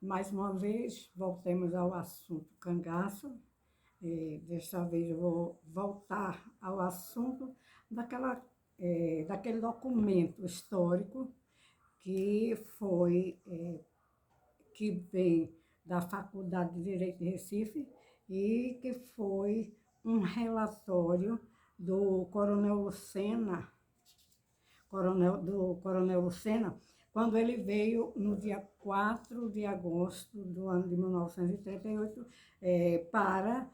Mais uma vez, voltemos ao assunto cangaço. Desta vez eu vou voltar ao assunto daquele documento histórico que que vem da Faculdade de Direito de Recife e que foi um relatório do Coronel Lucena, Coronel Lucena, quando ele veio no dia 4 de agosto do ano de 1938 para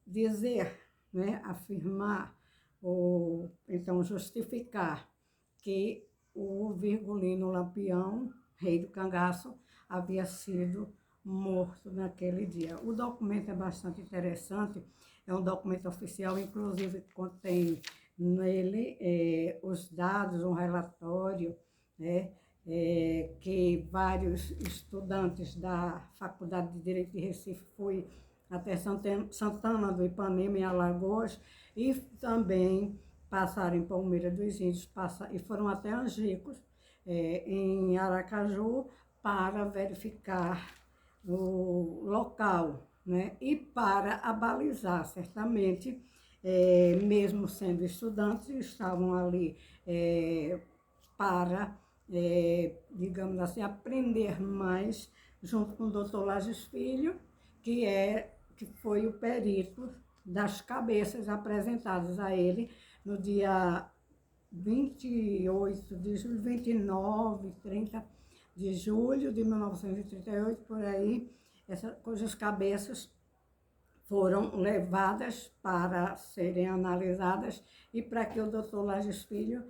dizer, né, afirmar, ou então justificar que o Virgulino Lampião, rei do cangaço, havia sido morto naquele dia. O documento é bastante interessante, é um documento oficial, inclusive contém nele os dados, um relatório, né, que vários estudantes da Faculdade de Direito de Recife foi até Santana do Ipanema, em Alagoas, e também passaram em Palmeira dos Índios e foram até Angicos, em Aracaju, para verificar o local, né? E para abalizar, certamente, mesmo sendo estudantes, estavam ali para, digamos assim, aprender mais junto com o doutor Lages Filho, que foi o perito das cabeças apresentadas a ele no dia 28 de julho, 29, 30 de julho de 1938, por aí, cujas cabeças foram levadas para serem analisadas e para que o doutor Lages Filho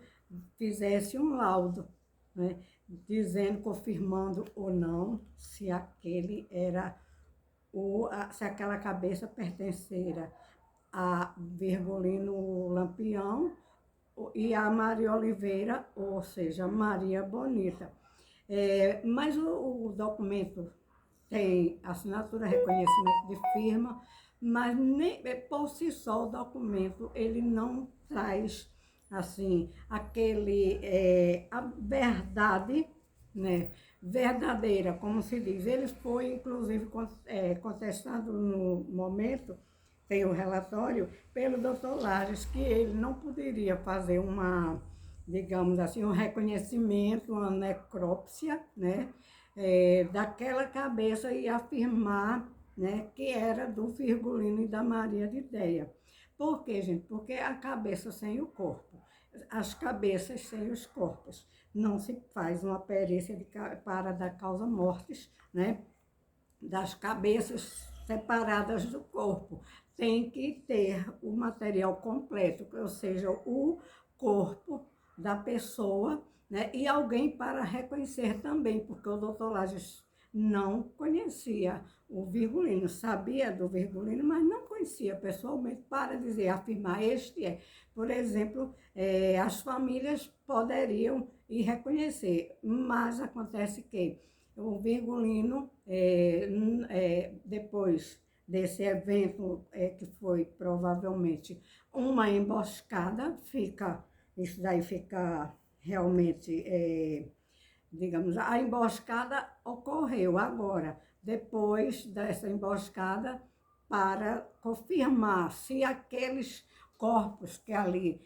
fizesse um laudo, né, dizendo, confirmando ou não se aquele era se aquela cabeça pertencera a Virgulino Lampião e a Maria Oliveira, ou seja, Maria Bonita. Mas o documento tem assinatura, reconhecimento de firma, mas nem, por si só o documento ele não traz assim a verdade, né, verdadeira, como se diz. Ele foi inclusive contestado no momento, tem o relatório, pelo doutor Lages, que ele não poderia fazer digamos assim, um reconhecimento, uma necrópsia, né, daquela cabeça e afirmar, né, que era do Virgulino e da Maria de Déia. Por quê, gente? Porque a cabeça sem o corpo, as cabeças sem os corpos. Não se faz uma perícia para dar causa mortis, né, das cabeças separadas do corpo. Tem que ter o material completo, ou seja, o corpo da pessoa, né, e alguém para reconhecer também, porque o doutor Lages não conhecia o Virgulino, sabia do Virgulino, mas não conhecia pessoalmente para dizer, afirmar, este é. Por exemplo, as famílias poderiam ir reconhecer, mas acontece que o Virgulino, depois desse evento, que foi provavelmente uma emboscada, isso daí fica realmente, digamos, a emboscada ocorreu agora, depois dessa emboscada, para confirmar se aqueles corpos que ali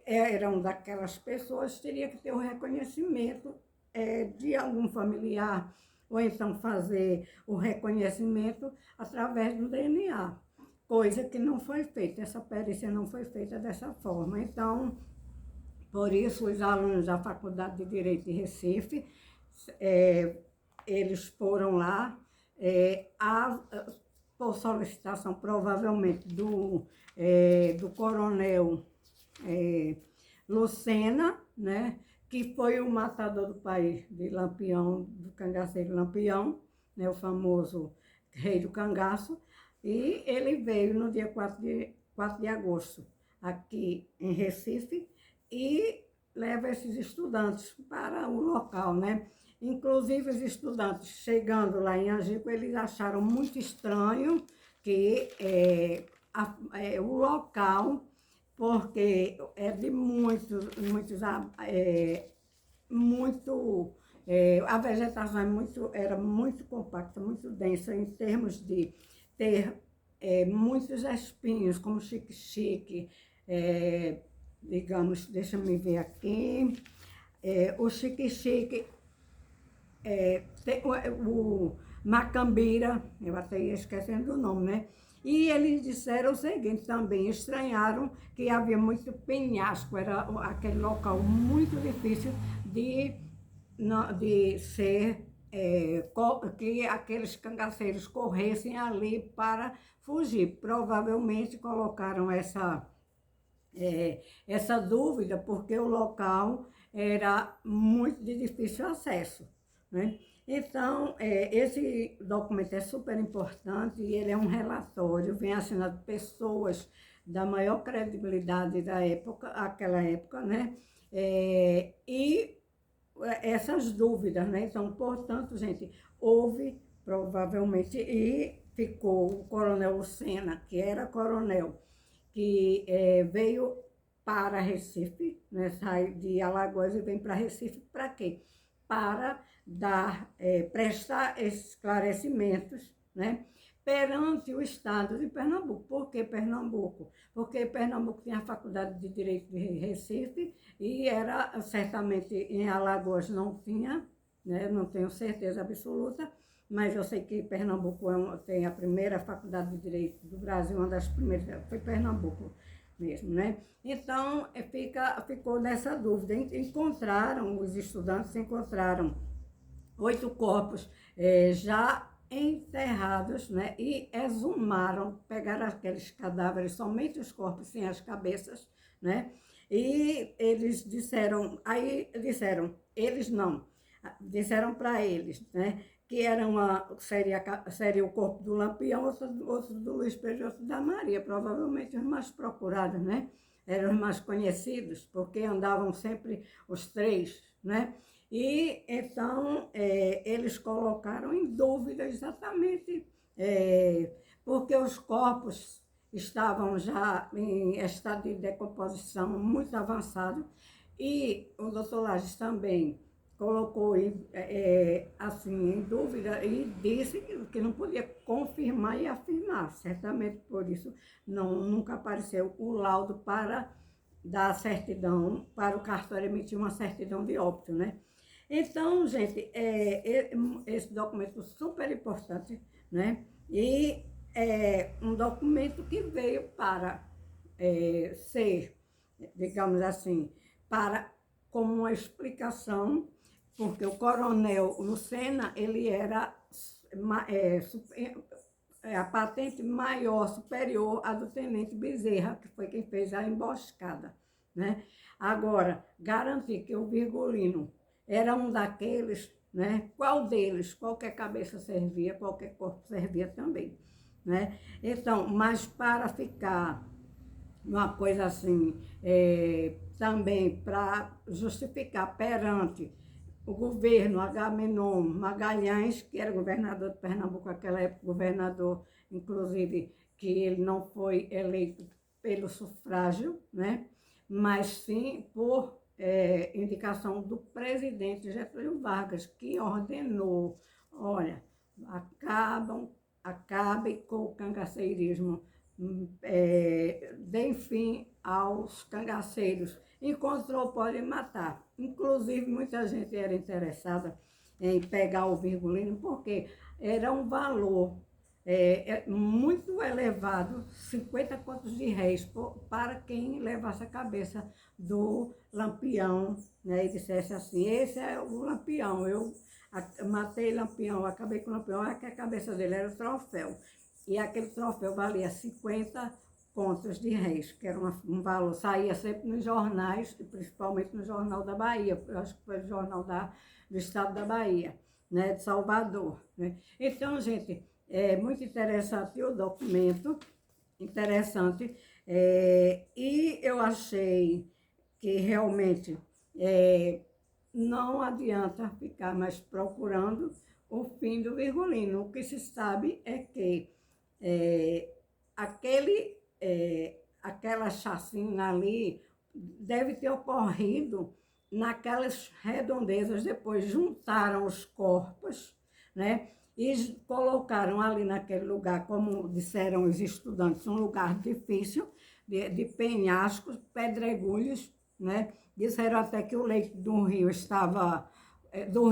eram daquelas pessoas, teria que ter o reconhecimento de algum familiar, ou então fazer o reconhecimento através do DNA, coisa que não foi feita, essa perícia não foi feita dessa forma. Então, por isso, os alunos da Faculdade de Direito de Recife, eles foram lá, por solicitação provavelmente do coronel Lucena, né, que foi o matador do país de Lampião, do cangaceiro Lampião, né, o famoso rei do cangaço, e ele veio no dia 4 de agosto, aqui em Recife, e leva esses estudantes para o local, né? Inclusive, os estudantes, chegando lá em Angico, eles acharam muito estranho que o local, porque é de muito A vegetação era muito compacta, muito densa, em termos de ter muitos espinhos, como xique-xique, digamos, deixa eu me ver aqui, o xique-xique, o macambira, eu até ia esquecendo o nome, né? E eles disseram o seguinte também, estranharam que havia muito penhasco, era aquele local muito difícil de ser, que aqueles cangaceiros corressem ali para fugir. Provavelmente colocaram essa dúvida porque o local era muito de difícil acesso, né? Então, esse documento é super importante e ele é um relatório, vem assinado por pessoas da maior credibilidade da época, aquela época, né? E essas dúvidas, né? Então, portanto, gente, houve provavelmente, e ficou o coronel Lucena, que era coronel, que veio para Recife, né? Sai de Alagoas e vem para Recife, para quê? Para prestar esclarecimentos, né? Perante o Estado de Pernambuco. Por que Pernambuco? Porque Pernambuco tinha a Faculdade de Direito de Recife e era, certamente, em Alagoas não tinha, né? Não tenho certeza absoluta, mas eu sei que Pernambuco tem a primeira Faculdade de Direito do Brasil, uma das primeiras, foi Pernambuco mesmo, né? Então, ficou nessa dúvida. Os estudantes encontraram 8 corpos já enterrados, né? E exumaram, pegaram aqueles cadáveres, somente os corpos, sem as cabeças, né? E eles disseram, eles não, disseram para eles, né? Que seria o corpo do Lampião, outro do Luiz Pedro, outro da Maria, provavelmente os mais procurados, né? Eram os mais conhecidos, porque andavam sempre os três, né? E então eles colocaram em dúvida exatamente porque os corpos estavam já em estado de decomposição muito avançado e o doutor Lages também colocou assim em dúvida e disse que não podia confirmar e afirmar. Certamente por isso nunca apareceu o laudo para dar certidão, para o cartório emitir uma certidão de óbito, né? Então, gente, esse documento super importante, né? E é um documento que veio para ser, digamos assim, como uma explicação, porque o coronel Lucena, ele era a patente maior, superior à do tenente Bezerra, que foi quem fez a emboscada, né? Agora, garantir que o Virgulino era um daqueles, né? Qual deles, qualquer cabeça servia, qualquer corpo servia também, né? Então, mas para ficar uma coisa assim, também para justificar perante o governo Agamenon Magalhães, que era governador de Pernambuco naquela época, governador, inclusive, que ele não foi eleito pelo sufrágio, né? Mas sim por indicação do presidente Getúlio Vargas, que ordenou, olha, acabe com o cangaceirismo, deem fim aos cangaceiros. Encontrou, pode matar. Inclusive, muita gente era interessada em pegar o Virgulino, porque era um valor muito elevado, 50 contos de réis, para quem levasse a cabeça do Lampião, né, e dissesse assim, esse é o Lampião, eu matei Lampião, acabei com o Lampião, é que a cabeça dele era o troféu. E aquele troféu valia 50 contos de réis, que era um valor, saía sempre nos jornais, principalmente no Jornal da Bahia, eu acho que foi o Jornal do Estado da Bahia, né, de Salvador, né? Então, gente, é muito interessante o documento, interessante, e eu achei que realmente não adianta ficar mais procurando o fim do Virgulino. O que se sabe é que aquela chacina ali deve ter ocorrido naquelas redondezas, depois juntaram os corpos, né? E colocaram ali naquele lugar, como disseram os estudantes, um lugar difícil, de penhascos, pedregulhos, né? Disseram até que o leito do rio estava, do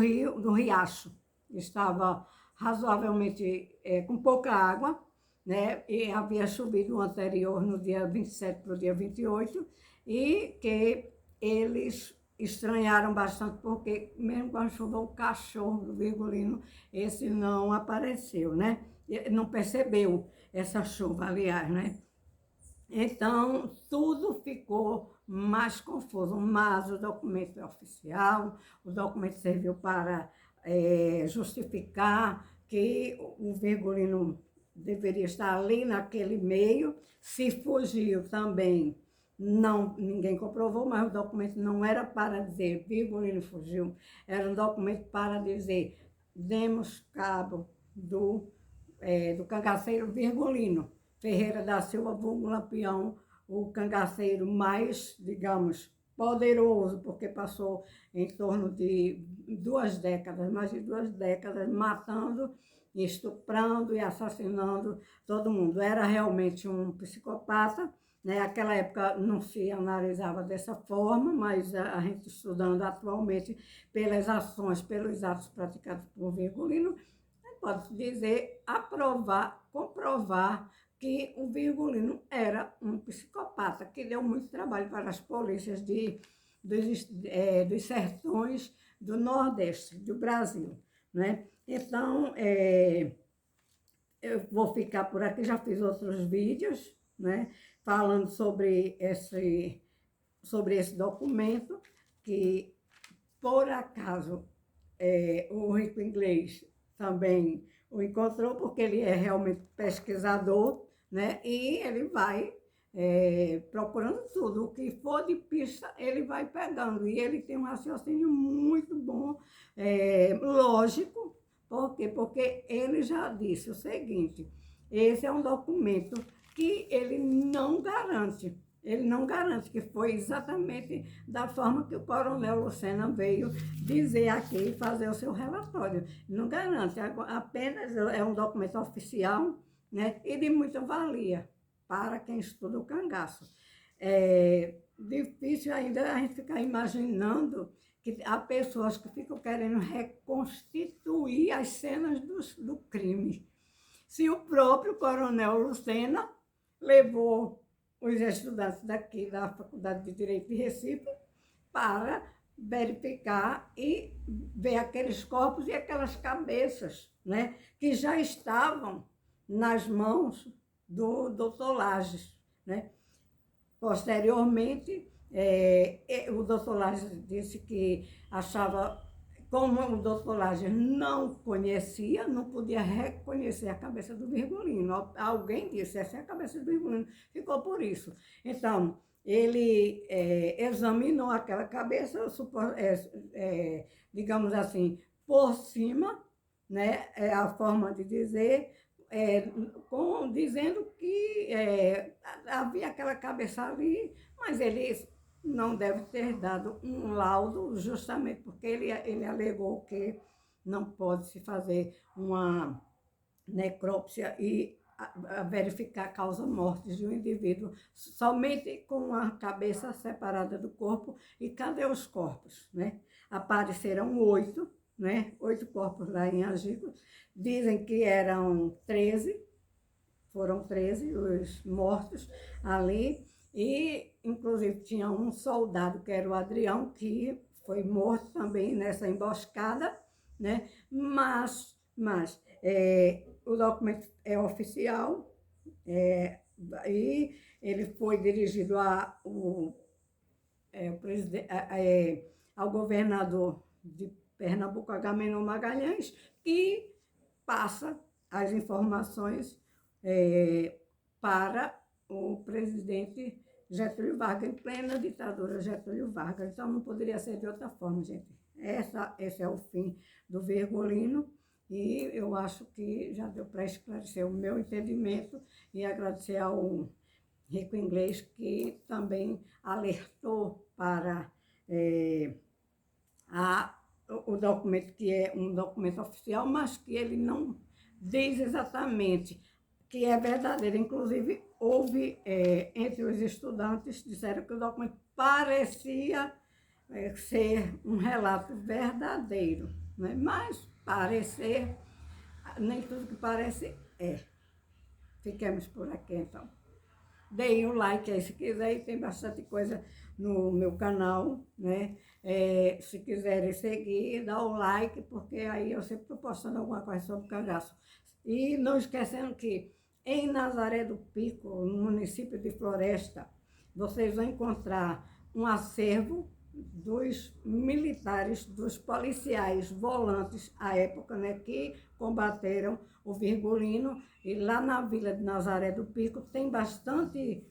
riacho, estava razoavelmente com pouca água, né? E havia chovido o anterior no dia 27 para o dia 28, e que eles estranharam bastante, porque mesmo com a chuva, o cachorro do Virgulino, esse não apareceu, né? Não percebeu essa chuva, aliás, né? Então, tudo ficou mais confuso, mas o documento é oficial, o documento serviu para justificar que o Virgulino deveria estar ali naquele meio. Se fugiu também, não, ninguém comprovou, mas o documento não era para dizer Virgulino fugiu, era um documento para dizer demos cabo do cangaceiro Virgulino Ferreira da Silva, vulgo Lampião, o cangaceiro mais, digamos, poderoso, porque passou em torno de 2 décadas, mais de 2 décadas, matando, estuprando e assassinando todo mundo. Era realmente um psicopata, né? Naquela época não se analisava dessa forma, mas a gente estudando atualmente pelas ações, pelos atos praticados por Virgulino, pode dizer, aprovar, comprovar que o Virgulino era um psicopata, que deu muito trabalho para as polícias dos sertões do Nordeste do Brasil, né? Então, eu vou ficar por aqui, já fiz outros vídeos, né, falando sobre esse documento, que, por acaso, o Rico Inglês também o encontrou, porque ele é realmente pesquisador, né? E ele vai procurando tudo. O que for de pista, ele vai pegando. E ele tem um raciocínio muito bom, lógico. Por quê? Porque ele já disse o seguinte: esse é um documento que ele não garante. Ele não garante que foi exatamente da forma que o coronel Lucena veio dizer aqui, fazer o seu relatório. Não garante, apenas é um documento oficial, né, e de muita valia para quem estuda o cangaço. É difícil ainda a gente ficar imaginando que há pessoas que ficam querendo reconstituir as cenas do crime. Se o próprio coronel Lucena levou os estudantes daqui da Faculdade de Direito de Recife para verificar e ver aqueles corpos e aquelas cabeças, né, que já estavam nas mãos do Dr. Lages, né? Posteriormente, o Dr. Lages disse que achava, como o Dr. Lages não conhecia, não podia reconhecer a cabeça do Virgulino. Alguém disse, essa é a cabeça do Virgulino, ficou por isso. Então, ele examinou aquela cabeça, digamos assim, por cima, né, é a forma de dizer, dizendo que havia aquela cabeça ali, mas ele não deve ter dado um laudo, justamente porque ele alegou que não pode se fazer uma necrópsia e verificar a causa morte de um indivíduo somente com a cabeça separada do corpo. E cadê os corpos, né? Apareceram 8, né? 8 corpos lá em Angico. Dizem que eram 13, foram 13 os mortos ali. E, inclusive, tinha um soldado, que era o Adrião, que foi morto também nessa emboscada, né? Mas o documento é oficial, e ele foi dirigido ao governador de Pernambuco, Agamenon Magalhães, e passa as informações para o presidente Getúlio Vargas, em plena ditadura Getúlio Vargas. Então, não poderia ser de outra forma, gente. Esse é o fim do Virgulino, e eu acho que já deu para esclarecer o meu entendimento, e agradecer ao Rico Inglês, que também alertou para o documento que é um documento oficial, mas que ele não diz exatamente que é verdadeiro. Inclusive, houve, entre os estudantes, disseram que o documento parecia ser um relato verdadeiro, né? Mas parecer, nem tudo que parece é. Fiquemos por aqui, então. Deem um like aí se quiser, e tem bastante coisa no meu canal, né? Se quiserem seguir, dá o like, porque aí eu sempre estou postando alguma coisa sobre cangaço. E não esquecendo que em Nazaré do Pico, no município de Floresta, vocês vão encontrar um acervo dos militares, dos policiais volantes à época, né, que combateram o Virgulino. E lá na Vila de Nazaré do Pico tem bastante,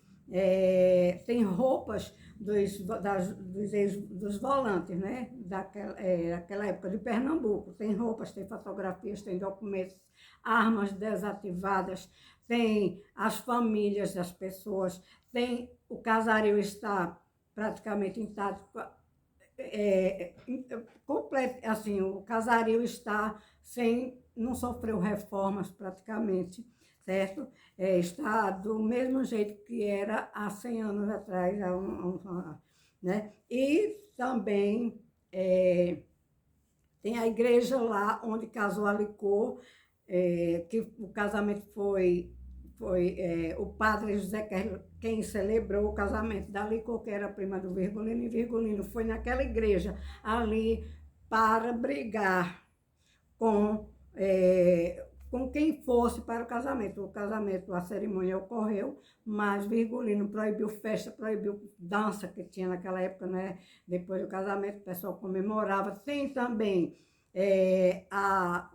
tem roupas dos volantes, né, daquela época de Pernambuco. Tem roupas, tem fotografias, tem documentos, armas desativadas, tem as famílias das pessoas, tem o casario está praticamente intacto, completo, assim, o casario está sem, não sofreu reformas praticamente, certo? Está do mesmo jeito que era há 100 anos atrás, né? E também tem a igreja lá onde casou a Licor, que o casamento foi o padre José quem celebrou o casamento da Licor, que era prima do Virgulino, e Virgulino foi naquela igreja ali para brigar com quem fosse para o casamento. O casamento, a cerimônia ocorreu, mas Virgulino proibiu festa, proibiu dança que tinha naquela época, né? Depois do casamento, o pessoal comemorava. Tem também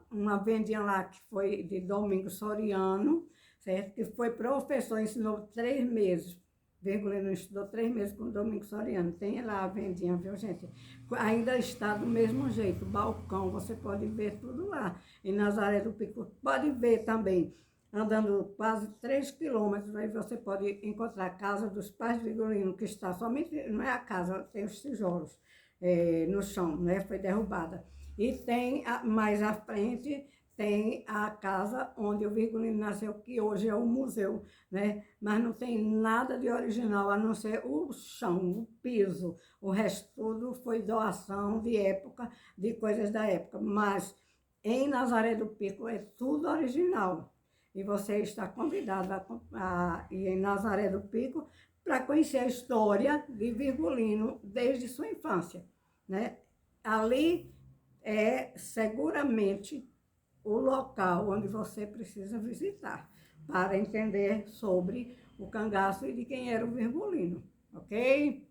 uma vendinha lá que foi de Domingos Soriano, certo? Que foi professor, ensinou 3 meses. Virgulino estudou 3 meses com o Domingos Soriano. Tem lá a vendinha, viu, gente? Ainda está do mesmo jeito, o balcão, você pode ver tudo lá. Em Nazaré do Pico, pode ver também, andando quase 3 quilômetros, aí você pode encontrar a casa dos pais de Virgulino, que está somente, não é a casa, tem os tijolos no chão, né? Foi derrubada. E tem, mais à frente, tem a casa onde o Virgulino nasceu, que hoje é um museu, né? Mas não tem nada de original, a não ser o chão, o piso. O resto tudo foi doação de época, de coisas da época. Mas em Nazaré do Pico é tudo original. E você está convidado a ir em Nazaré do Pico para conhecer a história de Virgulino desde sua infância, né? Ali é seguramente o local onde você precisa visitar para entender sobre o cangaço e de quem era o Virgulino, ok?